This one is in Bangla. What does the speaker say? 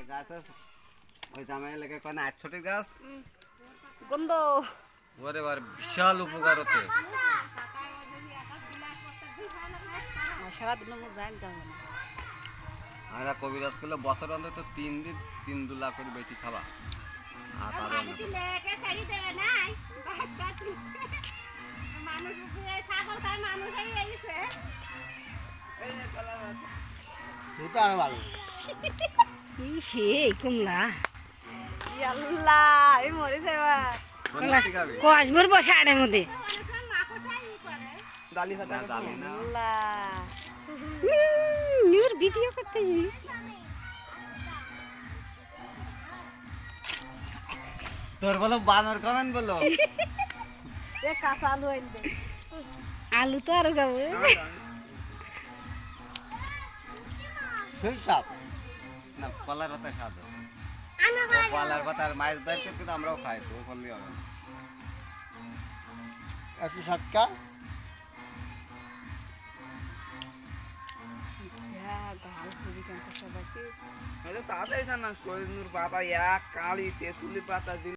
একটা গাছ আছে ওই জামাই লেগে কয় না 8 গাছ গন্ধ ওরে বার বিশাল উপকার হতে সারাদিন যাই যাবো না আমরা কবিরাজ করলে বছর অন্তত 3 দিন 3 লাখ করে বেটি খাবা আর পারো না মানুষ ছাগল খায় মানুষ হয়ে গেছে আরো ভালো সেই কমলা আল্লাহ এই মরে যাবা কস ভরবো সাড়ের মধ্যে ডালি ফাটা ডালি না আল্লাহ নিউর ভিডিও করতেছি তোর বলো বানর কমেন্ট বলো এ কাঁচা আলু আনতে আলু তো আরো খাবো সেই সাপ না কলার পাতা স্বাদ আছে কলার পাতার মাছ দাইতে কিন্তু আমরাও খাই তো বললি হবে এত সাতকা তাড়াতাড়ি না সৈনুর পাতা এক কালি তেঁতুলি পাতা